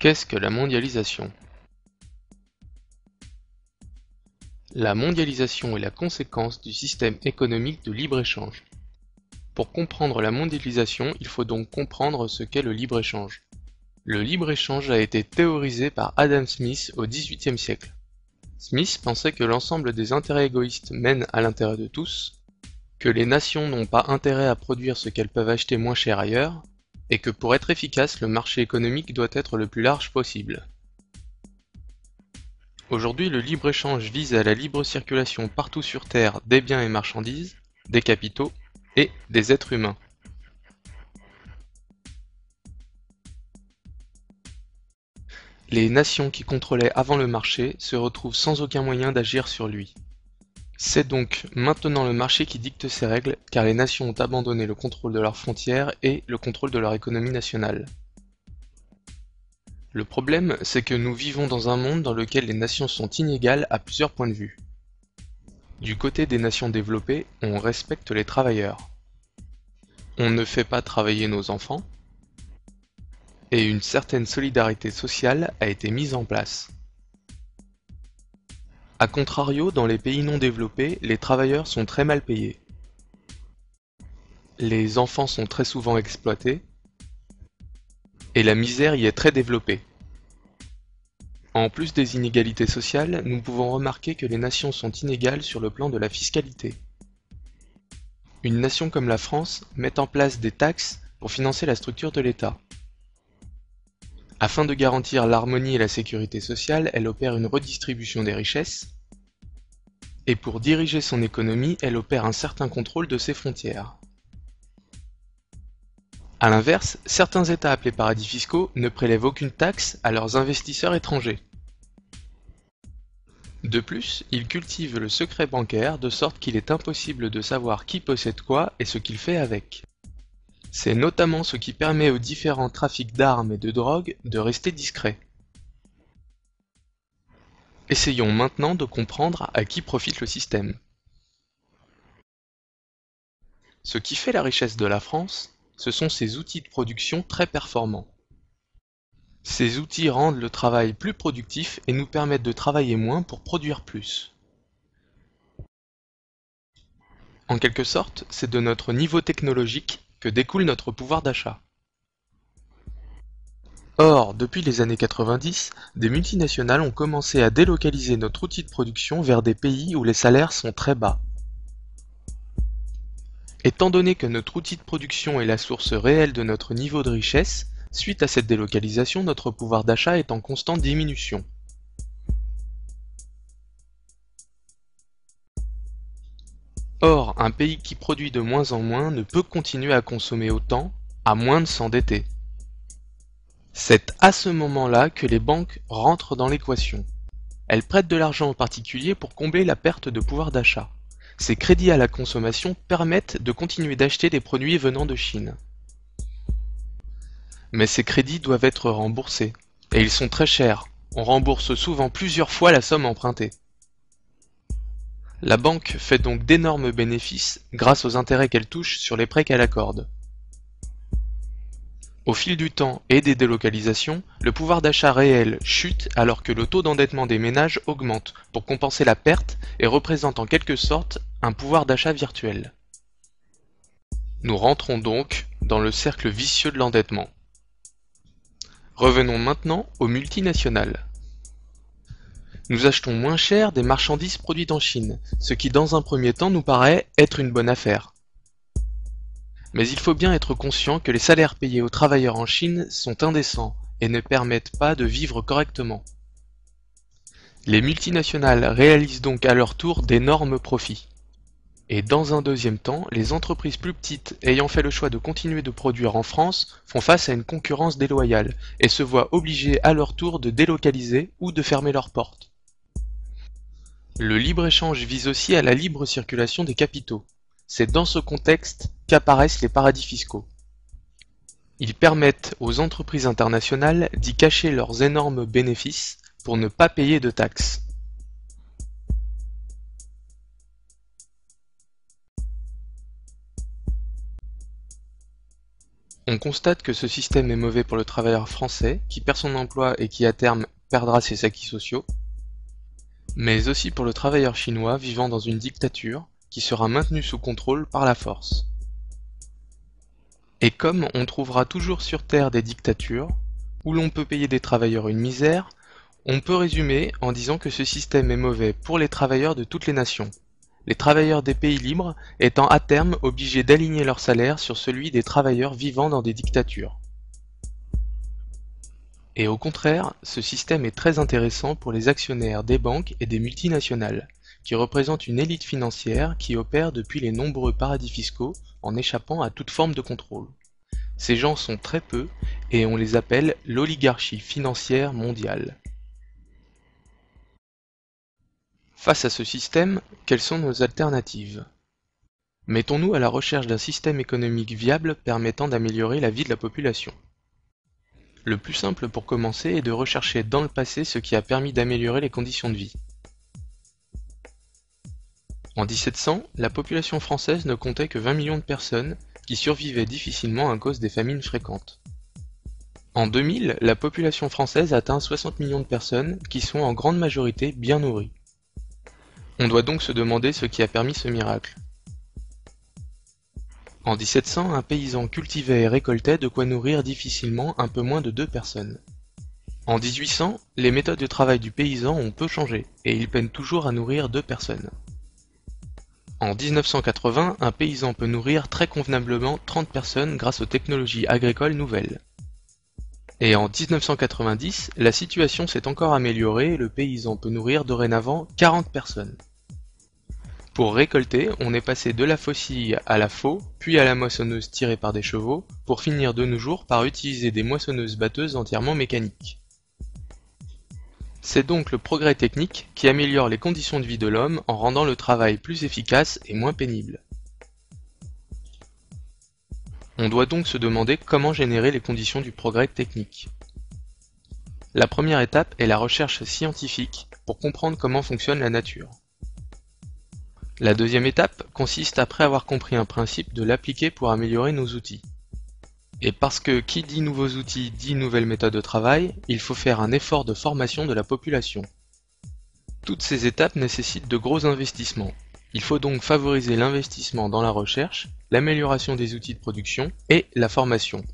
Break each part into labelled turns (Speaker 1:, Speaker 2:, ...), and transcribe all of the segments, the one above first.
Speaker 1: Qu'est-ce que la mondialisation? La mondialisation est la conséquence du système économique de libre-échange. Pour comprendre la mondialisation, il faut donc comprendre ce qu'est le libre-échange. Le libre-échange a été théorisé par Adam Smith au XVIIIe siècle. Smith pensait que l'ensemble des intérêts égoïstes mènent à l'intérêt de tous, que les nations n'ont pas intérêt à produire ce qu'elles peuvent acheter moins cher ailleurs, et que pour être efficace, le marché économique doit être le plus large possible. Aujourd'hui, le libre-échange vise à la libre circulation partout sur Terre des biens et marchandises, des capitaux et des êtres humains. Les nations qui contrôlaient avant le marché se retrouvent sans aucun moyen d'agir sur lui. C'est donc maintenant le marché qui dicte ses règles, car les nations ont abandonné le contrôle de leurs frontières et le contrôle de leur économie nationale. Le problème, c'est que nous vivons dans un monde dans lequel les nations sont inégales à plusieurs points de vue. Du côté des nations développées, on respecte les travailleurs. On ne fait pas travailler nos enfants, et une certaine solidarité sociale a été mise en place. A contrario, dans les pays non développés, les travailleurs sont très mal payés. Les enfants sont très souvent exploités, et la misère y est très développée. En plus des inégalités sociales, nous pouvons remarquer que les nations sont inégales sur le plan de la fiscalité. Une nation comme la France met en place des taxes pour financer la structure de l'État. Afin de garantir l'harmonie et la sécurité sociale, elle opère une redistribution des richesses, et pour diriger son économie, elle opère un certain contrôle de ses frontières. A l'inverse, certains États appelés paradis fiscaux ne prélèvent aucune taxe à leurs investisseurs étrangers. De plus, ils cultivent le secret bancaire de sorte qu'il est impossible de savoir qui possède quoi et ce qu'il fait avec. C'est notamment ce qui permet aux différents trafics d'armes et de drogue de rester discrets. Essayons maintenant de comprendre à qui profite le système. Ce qui fait la richesse de la France, ce sont ses outils de production très performants. Ces outils rendent le travail plus productif et nous permettent de travailler moins pour produire plus. En quelque sorte, c'est de notre niveau technologique que découle notre pouvoir d'achat. Or, depuis les années 90, des multinationales ont commencé à délocaliser notre outil de production vers des pays où les salaires sont très bas. Étant donné que notre outil de production est la source réelle de notre niveau de richesse, suite à cette délocalisation, notre pouvoir d'achat est en constante diminution. Or, un pays qui produit de moins en moins ne peut continuer à consommer autant, à moins de s'endetter. C'est à ce moment-là que les banques rentrent dans l'équation. Elles prêtent de l'argent aux particuliers pour combler la perte de pouvoir d'achat. Ces crédits à la consommation permettent de continuer d'acheter des produits venant de Chine. Mais ces crédits doivent être remboursés. Et ils sont très chers. On rembourse souvent plusieurs fois la somme empruntée. La banque fait donc d'énormes bénéfices grâce aux intérêts qu'elle touche sur les prêts qu'elle accorde. Au fil du temps et des délocalisations, le pouvoir d'achat réel chute alors que le taux d'endettement des ménages augmente pour compenser la perte et représente en quelque sorte un pouvoir d'achat virtuel. Nous rentrons donc dans le cercle vicieux de l'endettement. Revenons maintenant aux multinationales. Nous achetons moins cher des marchandises produites en Chine, ce qui dans un premier temps nous paraît être une bonne affaire. Mais il faut bien être conscient que les salaires payés aux travailleurs en Chine sont indécents et ne permettent pas de vivre correctement. Les multinationales réalisent donc à leur tour d'énormes profits. Et dans un deuxième temps, les entreprises plus petites ayant fait le choix de continuer de produire en France font face à une concurrence déloyale et se voient obligées à leur tour de délocaliser ou de fermer leurs portes. Le libre-échange vise aussi à la libre circulation des capitaux. C'est dans ce contexte qu'apparaissent les paradis fiscaux. Ils permettent aux entreprises internationales d'y cacher leurs énormes bénéfices pour ne pas payer de taxes. On constate que ce système est mauvais pour le travailleur français, qui perd son emploi et qui à terme perdra ses acquis sociaux, mais aussi pour le travailleur chinois vivant dans une dictature, qui sera maintenu sous contrôle par la force. Et comme on trouvera toujours sur Terre des dictatures, où l'on peut payer des travailleurs une misère, on peut résumer en disant que ce système est mauvais pour les travailleurs de toutes les nations, les travailleurs des pays libres étant à terme obligés d'aligner leur salaire sur celui des travailleurs vivant dans des dictatures. Et au contraire, ce système est très intéressant pour les actionnaires des banques et des multinationales, qui représentent une élite financière qui opère depuis les nombreux paradis fiscaux en échappant à toute forme de contrôle. Ces gens sont très peu et on les appelle l'oligarchie financière mondiale. Face à ce système, quelles sont nos alternatives? Mettons-nous à la recherche d'un système économique viable permettant d'améliorer la vie de la population. Le plus simple pour commencer est de rechercher dans le passé ce qui a permis d'améliorer les conditions de vie. En 1700, la population française ne comptait que 20 millions de personnes qui survivaient difficilement à cause des famines fréquentes. En 2000, la population française atteint 60 millions de personnes qui sont en grande majorité bien nourries. On doit donc se demander ce qui a permis ce miracle. En 1700, un paysan cultivait et récoltait de quoi nourrir difficilement un peu moins de 2 personnes. En 1800, les méthodes de travail du paysan ont peu changé, et il peine toujours à nourrir 2 personnes. En 1980, un paysan peut nourrir très convenablement 30 personnes grâce aux technologies agricoles nouvelles. Et en 1990, la situation s'est encore améliorée et le paysan peut nourrir dorénavant 40 personnes. Pour récolter, on est passé de la faucille à la faux, puis à la moissonneuse tirée par des chevaux, pour finir de nos jours par utiliser des moissonneuses-batteuses entièrement mécaniques. C'est donc le progrès technique qui améliore les conditions de vie de l'homme en rendant le travail plus efficace et moins pénible. On doit donc se demander comment générer les conditions du progrès technique. La première étape est la recherche scientifique pour comprendre comment fonctionne la nature. La deuxième étape consiste, après avoir compris un principe, de l'appliquer pour améliorer nos outils. Et parce que qui dit nouveaux outils dit nouvelles méthodes de travail, il faut faire un effort de formation de la population. Toutes ces étapes nécessitent de gros investissements. Il faut donc favoriser l'investissement dans la recherche, l'amélioration des outils de production et la formation.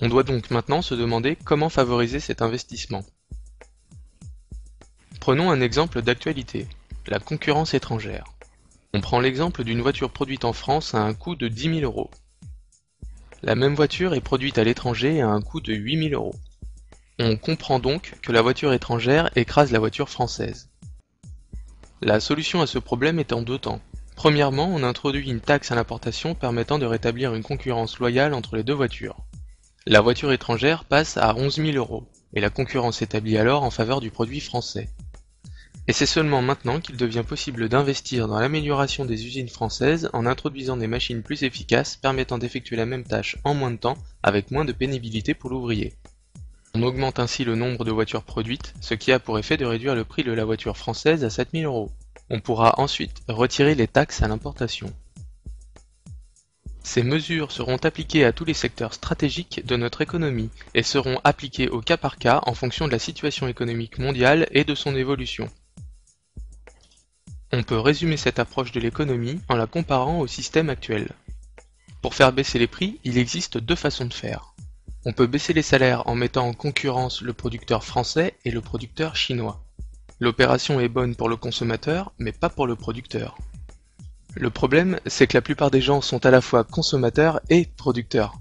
Speaker 1: On doit donc maintenant se demander comment favoriser cet investissement. Prenons un exemple d'actualité, la concurrence étrangère. On prend l'exemple d'une voiture produite en France à un coût de 10 000 €. La même voiture est produite à l'étranger à un coût de 8 000 €. On comprend donc que la voiture étrangère écrase la voiture française. La solution à ce problème est en deux temps. Premièrement, on introduit une taxe à l'importation permettant de rétablir une concurrence loyale entre les deux voitures. La voiture étrangère passe à 11 000 € et la concurrence s'établit alors en faveur du produit français. Et c'est seulement maintenant qu'il devient possible d'investir dans l'amélioration des usines françaises en introduisant des machines plus efficaces permettant d'effectuer la même tâche en moins de temps avec moins de pénibilité pour l'ouvrier. On augmente ainsi le nombre de voitures produites, ce qui a pour effet de réduire le prix de la voiture française à 7 000 €. On pourra ensuite retirer les taxes à l'importation. Ces mesures seront appliquées à tous les secteurs stratégiques de notre économie et seront appliquées au cas par cas en fonction de la situation économique mondiale et de son évolution. On peut résumer cette approche de l'économie en la comparant au système actuel. Pour faire baisser les prix, il existe deux façons de faire. On peut baisser les salaires en mettant en concurrence le producteur français et le producteur chinois. L'opération est bonne pour le consommateur, mais pas pour le producteur. Le problème, c'est que la plupart des gens sont à la fois consommateurs et producteurs.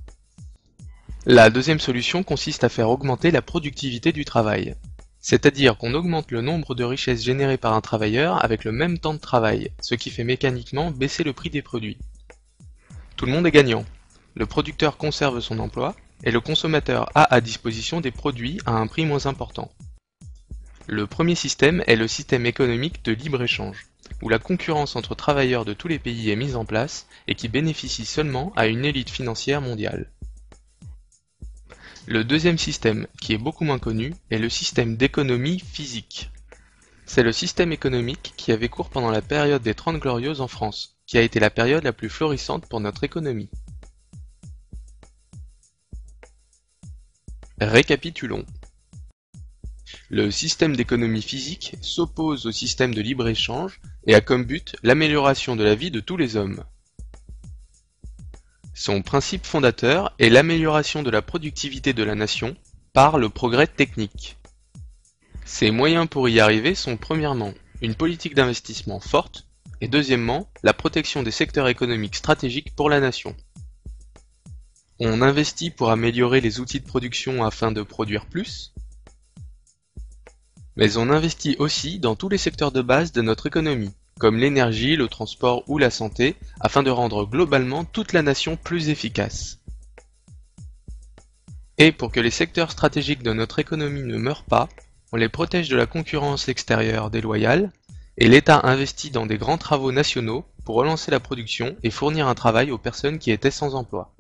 Speaker 1: La deuxième solution consiste à faire augmenter la productivité du travail. C'est-à-dire qu'on augmente le nombre de richesses générées par un travailleur avec le même temps de travail, ce qui fait mécaniquement baisser le prix des produits. Tout le monde est gagnant. Le producteur conserve son emploi, et le consommateur a à disposition des produits à un prix moins important. Le premier système est le système économique de libre-échange, où la concurrence entre travailleurs de tous les pays est mise en place et qui bénéficie seulement à une élite financière mondiale. Le deuxième système, qui est beaucoup moins connu, est le système d'économie physique. C'est le système économique qui avait cours pendant la période des 30 Glorieuses en France, qui a été la période la plus florissante pour notre économie. Récapitulons. Le système d'économie physique s'oppose au système de libre-échange et a comme but l'amélioration de la vie de tous les hommes. Son principe fondateur est l'amélioration de la productivité de la nation par le progrès technique. Ses moyens pour y arriver sont premièrement une politique d'investissement forte et deuxièmement la protection des secteurs économiques stratégiques pour la nation. On investit pour améliorer les outils de production afin de produire plus, mais on investit aussi dans tous les secteurs de base de notre économie, comme l'énergie, le transport ou la santé, afin de rendre globalement toute la nation plus efficace. Et pour que les secteurs stratégiques de notre économie ne meurent pas, on les protège de la concurrence extérieure déloyale, et l'État investit dans des grands travaux nationaux pour relancer la production et fournir un travail aux personnes qui étaient sans emploi.